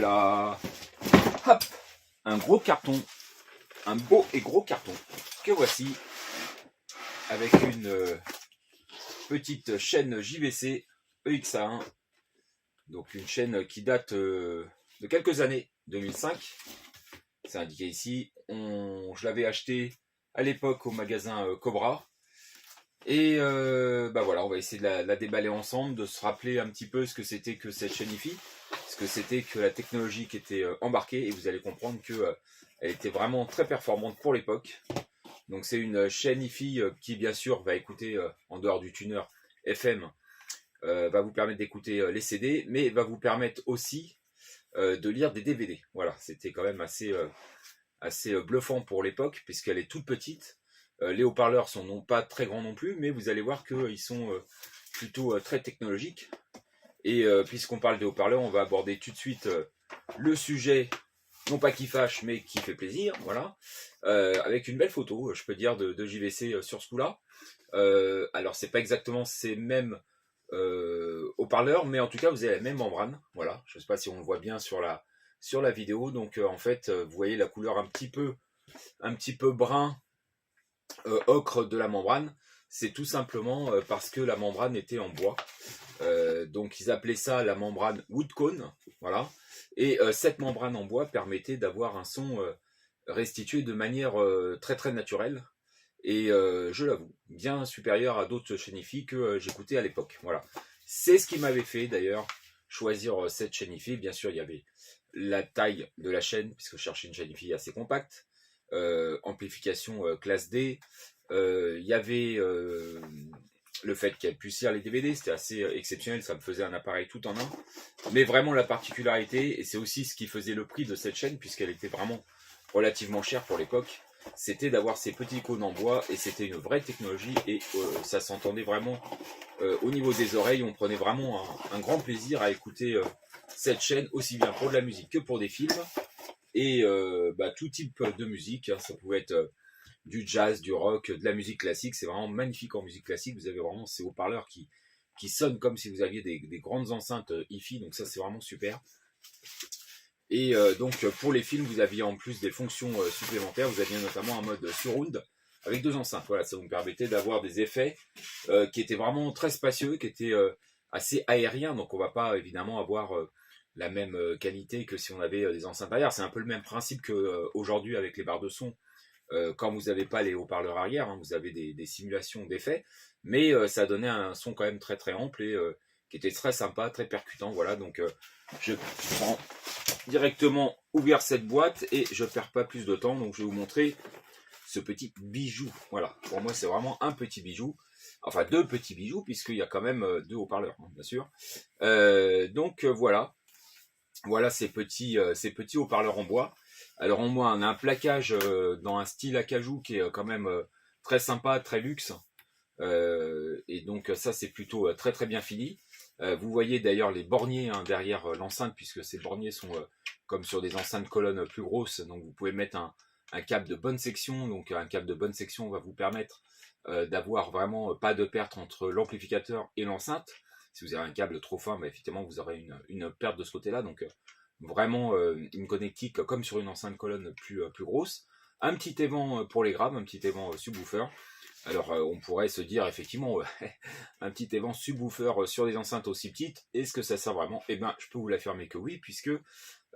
voilà. Hop, un gros carton, un beau et gros carton que voici avec une petite chaîne JVC EXA1. Donc une chaîne qui date de quelques années, 2005. C'est indiqué ici. Je l'avais acheté à l'époque au magasin Cobra. Et bah voilà, on va essayer de la déballer ensemble, de se rappeler un petit peu ce que c'était que cette chaîne IFI, ce que c'était que la technologie qui était embarquée, et vous allez comprendre que elle était vraiment très performante pour l'époque. Donc c'est une chaîne IFI qui bien sûr va écouter en dehors du tuner FM, va vous permettre d'écouter les CD, mais va vous permettre aussi de lire des DVD. Voilà, c'était quand même assez bluffant pour l'époque, puisqu'elle est toute petite. Les haut-parleurs sont non pas très grands non plus, mais vous allez voir qu'ils sont plutôt très technologiques. Et puisqu'on parle des haut-parleurs, on va aborder tout de suite le sujet, non pas qui fâche, mais qui fait plaisir, voilà, avec une belle photo, je peux dire, de JVC sur ce coup-là. Alors, c'est pas exactement ces mêmes haut-parleurs, mais en tout cas, vous avez la même membrane, voilà. Je sais pas si on le voit bien sur la vidéo. Donc, en fait, vous voyez la couleur un petit peu brun, ocre de la membrane. C'est tout simplement parce que la membrane était en bois. Donc ils appelaient ça la membrane Woodcone, voilà. Et cette membrane en bois permettait d'avoir un son restitué de manière très très naturelle. Et je l'avoue, bien supérieur à d'autres chaînes IFI que j'écoutais à l'époque. Voilà. C'est ce qui m'avait fait d'ailleurs choisir cette chaîne IFI. Bien sûr, il y avait la taille de la chaîne, puisque je cherchais une chaîne IFI assez compacte. Amplification classe D. Il y avait le fait qu'elle puisse lire les DVD, c'était assez exceptionnel, ça me faisait un appareil tout en un. Mais vraiment la particularité, et c'est aussi ce qui faisait le prix de cette chaîne, puisqu'elle était vraiment relativement chère pour l'époque, c'était d'avoir ces petits cônes en bois, et c'était une vraie technologie, et ça s'entendait vraiment au niveau des oreilles. On prenait vraiment un grand plaisir à écouter cette chaîne, aussi bien pour de la musique que pour des films, et tout type de musique, hein. Ça pouvait être du jazz, du rock, de la musique classique. C'est vraiment magnifique en musique classique. Vous avez vraiment ces haut-parleurs qui sonnent comme si vous aviez des grandes enceintes hi-fi. Donc ça, c'est vraiment super. Et donc pour les films, vous aviez en plus des fonctions supplémentaires. Vous aviez notamment un mode surround avec 2 enceintes. Voilà, ça vous permettait d'avoir des effets qui étaient vraiment très spacieux, qui étaient assez aériens. Donc on va pas évidemment avoir la même qualité que si on avait des enceintes arrière. C'est un peu le même principe qu'aujourd'hui avec les barres de son. Quand vous n'avez pas les haut-parleurs arrière, hein, vous avez des simulations d'effets, mais ça donnait un son quand même très très ample et qui était très sympa, très percutant. Voilà, donc je prends directement ouvert cette boîte et je perds pas plus de temps. Donc je vais vous montrer ce petit bijou. Voilà, pour moi c'est vraiment un petit bijou. Enfin 2 petits bijoux, puisqu'il y a quand même 2 haut-parleurs, hein, bien sûr. Donc voilà. Voilà ces petits haut-parleurs en bois. Alors en bois, on a un plaquage dans un style acajou qui est quand même très sympa, très luxe. Et donc ça c'est plutôt très très bien fini. Vous voyez d'ailleurs les borniers hein, derrière l'enceinte, puisque ces borniers sont comme sur des enceintes colonnes plus grosses. Donc vous pouvez mettre un câble de bonne section. Donc un câble de bonne section va vous permettre d'avoir vraiment pas de perte entre l'amplificateur et l'enceinte. Si vous avez un câble trop fin, bah, effectivement vous aurez une perte de ce côté-là. Donc vraiment une connectique comme sur une enceinte colonne plus grosse. Un petit aimant pour les graves, un petit aimant subwoofer. Alors on pourrait se dire effectivement un petit aimant subwoofer sur des enceintes aussi petites, est-ce que ça sert vraiment? Eh bien je peux vous l'affirmer que oui, puisque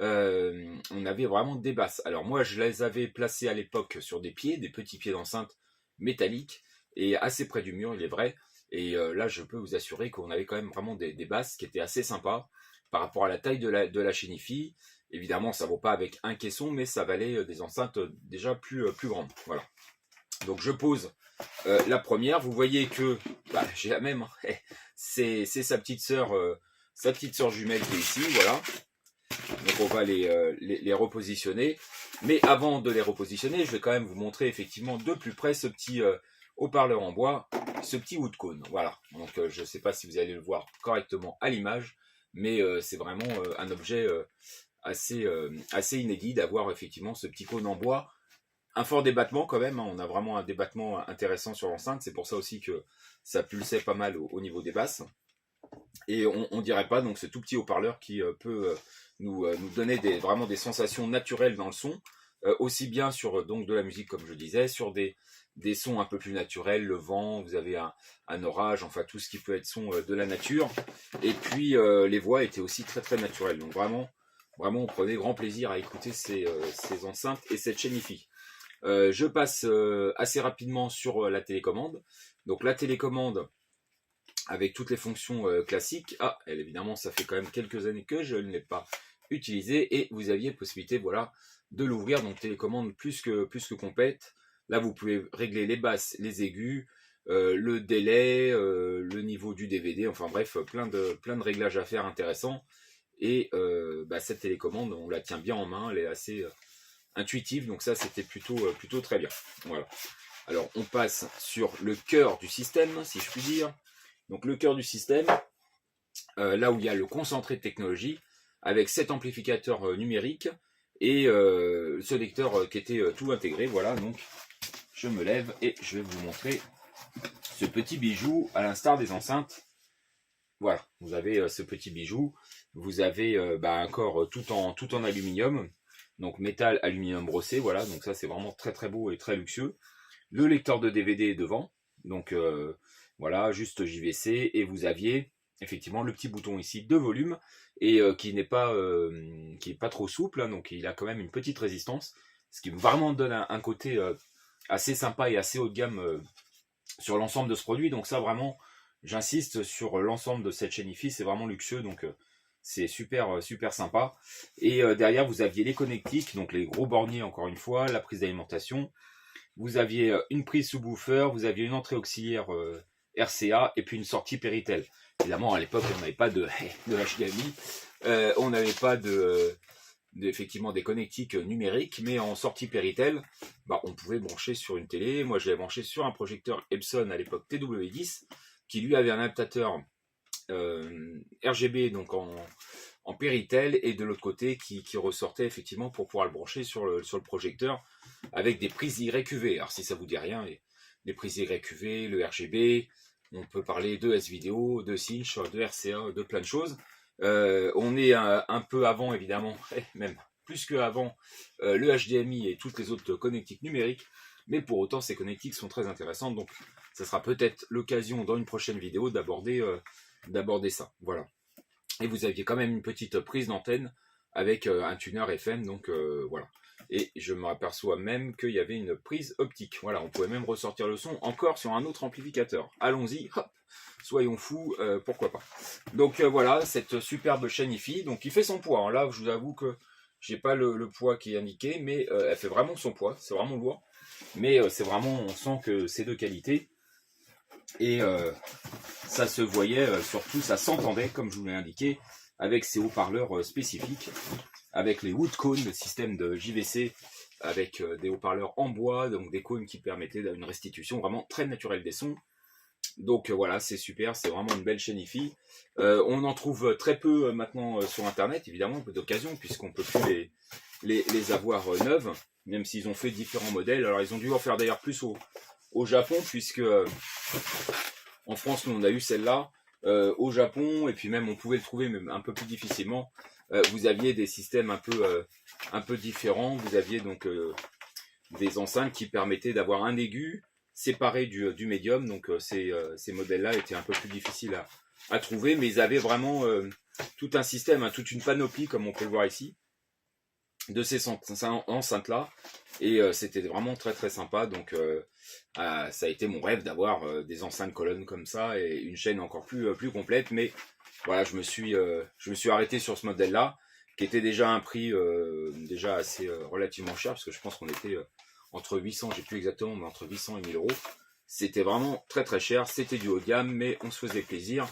on avait vraiment des basses. Alors moi je les avais placées à l'époque sur des petits pieds d'enceinte métalliques et assez près du mur, il est vrai. Et là je peux vous assurer qu'on avait quand même vraiment des basses qui étaient assez sympas par rapport à la taille de la chaîne IFI. Évidemment ça ne vaut pas avec un caisson, mais ça valait des enceintes déjà plus grandes. Voilà. Donc je pose la première. Vous voyez que j'ai la même. Hein. C'est sa petite sœur jumelle qui est ici. Voilà. Donc on va les repositionner. Mais avant de les repositionner, je vais quand même vous montrer effectivement de plus près ce petit haut-parleur en bois, ce petit Woodcone. Voilà. Donc je ne sais pas si vous allez le voir correctement à l'image, mais c'est vraiment un objet assez inédit d'avoir effectivement ce petit cône en bois. Un fort débattement quand même, hein. On a vraiment un débattement intéressant sur l'enceinte. C'est pour ça aussi que ça pulsait pas mal au niveau des basses. Et on dirait pas, donc ce tout petit haut-parleur qui peut nous donner vraiment des sensations naturelles dans le son, aussi bien sur donc de la musique comme je disais, sur des sons un peu plus naturels, le vent, vous avez un orage, enfin tout ce qui peut être son de la nature. Et puis les voix étaient aussi très très naturelles. Donc vraiment, on prenait grand plaisir à écouter ces enceintes et cette chaîne hi-fi. Je passe assez rapidement sur la télécommande. Donc la télécommande avec toutes les fonctions classiques. Ah, elle, évidemment, ça fait quand même quelques années que je ne l'ai pas utilisée et vous aviez possibilité, voilà, de l'ouvrir. Donc télécommande plus que complète. Là, vous pouvez régler les basses, les aigus, le délai, le niveau du DVD. Enfin bref, plein de réglages à faire intéressants. Et cette télécommande, on la tient bien en main. Elle est assez intuitive. Donc ça, c'était plutôt très bien. Voilà. Alors, on passe sur le cœur du système, si je puis dire. Donc le cœur du système, là où il y a le concentré de technologie, avec 7 amplificateurs numériques et ce lecteur qui était tout intégré. Voilà, donc je me lève et je vais vous montrer ce petit bijou à l'instar des enceintes. Voilà, vous avez ce petit bijou. Vous avez un corps tout en aluminium, donc métal, aluminium brossé. Voilà, donc ça c'est vraiment très très beau et très luxueux. Le lecteur de DVD est devant, donc voilà, juste JVC, et vous aviez effectivement le petit bouton ici de volume, et qui n'est pas trop souple, hein, donc il a quand même une petite résistance, ce qui vraiment donne un côté assez sympa et assez haut de gamme sur l'ensemble de ce produit. Donc ça vraiment, j'insiste sur l'ensemble de cette chaîne hi-fi, c'est vraiment luxueux, donc c'est super sympa. Et derrière vous aviez les connectiques, donc les gros borniers encore une fois, la prise d'alimentation. Vous aviez une prise subwoofer, vous aviez une entrée auxiliaire RCA et puis une sortie Péritel. Évidemment, à l'époque, on n'avait pas de HDMI, on n'avait pas effectivement des connectiques numériques, mais en sortie Péritel, on pouvait brancher sur une télé. Moi, je l'ai branché sur un projecteur Epson à l'époque TW10, qui lui avait un adaptateur RGB, donc en Péritel, et de l'autre côté qui ressortait effectivement pour pouvoir le brancher sur le projecteur avec des prises YQV. Alors si ça vous dit rien, les prises YQV, le RGB, on peut parler de S-Vidéo, de Cinch, de RCA, de plein de choses. On est un peu avant évidemment, même plus qu'avant, le HDMI et toutes les autres connectiques numériques, mais pour autant ces connectiques sont très intéressantes, donc ça sera peut-être l'occasion dans une prochaine vidéo d'aborder ça. Voilà. Et vous aviez quand même une petite prise d'antenne avec un tuner FM, donc voilà. Et je me aperçois même qu'il y avait une prise optique. Voilà, on pouvait même ressortir le son encore sur un autre amplificateur. Allons-y, hop, soyons fous, pourquoi pas. Donc voilà, cette superbe chaîne hi-fi, donc il fait son poids. Hein. Là, je vous avoue que j'ai pas le poids qui est indiqué, mais elle fait vraiment son poids, c'est vraiment lourd. Mais c'est vraiment, on sent que c'est de qualité. Et ça se voyait, surtout ça s'entendait, comme je vous l'ai indiqué, avec ces haut-parleurs spécifiques, avec les wood cones, le système de JVC, avec des haut-parleurs en bois, donc des cônes qui permettaient une restitution vraiment très naturelle des sons. Donc voilà, c'est super, c'est vraiment une belle chaîne hi-fi. On en trouve très peu maintenant sur internet, évidemment, peu d'occasion, puisqu'on peut plus les avoir neuves, même s'ils ont fait différents modèles. Alors ils ont dû en faire d'ailleurs plus au Japon, puisque en France, nous on a eu celle-là. Au Japon, et puis même on pouvait le trouver même un peu plus difficilement. Vous aviez des systèmes un peu différents. Vous aviez donc des enceintes qui permettaient d'avoir un aigu séparé du médium. Donc ces modèles-là étaient un peu plus difficiles à trouver, mais ils avaient vraiment tout un système, toute une panoplie, comme on peut le voir ici, de ces enceintes-là. Et c'était vraiment très très sympa. Donc ça a été mon rêve d'avoir des enceintes colonnes comme ça et une chaîne encore plus complète. Mais voilà, je me suis arrêté sur ce modèle-là, qui était déjà un prix déjà assez relativement cher, parce que je pense qu'on était entre 800, j'ai plus exactement, mais entre 800 et 1000 euros. C'était vraiment très très cher, c'était du haut de gamme, mais on se faisait plaisir.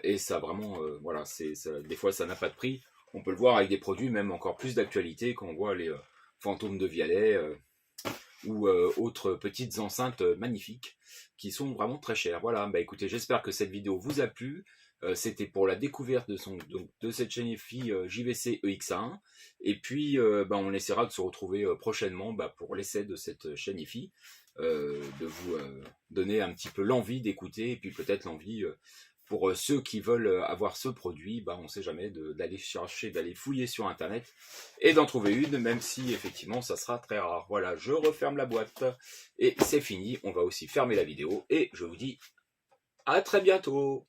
Et ça vraiment, voilà, des fois ça n'a pas de prix. On peut le voir avec des produits même encore plus d'actualité, quand on voit les fantômes de Vialet ou autres petites enceintes magnifiques qui sont vraiment très chères. Voilà, écoutez, j'espère que cette vidéo vous a plu. C'était pour la découverte de cette chaîne hi-fi JVC EX1. Et puis, on essaiera de se retrouver prochainement pour l'essai de cette chaîne hi-fi, de vous donner un petit peu l'envie d'écouter, et puis peut-être l'envie pour ceux qui veulent avoir ce produit, on ne sait jamais d'aller chercher, d'aller fouiller sur internet et d'en trouver une, même si effectivement ça sera très rare. Voilà, je referme la boîte et c'est fini. On va aussi fermer la vidéo et je vous dis à très bientôt.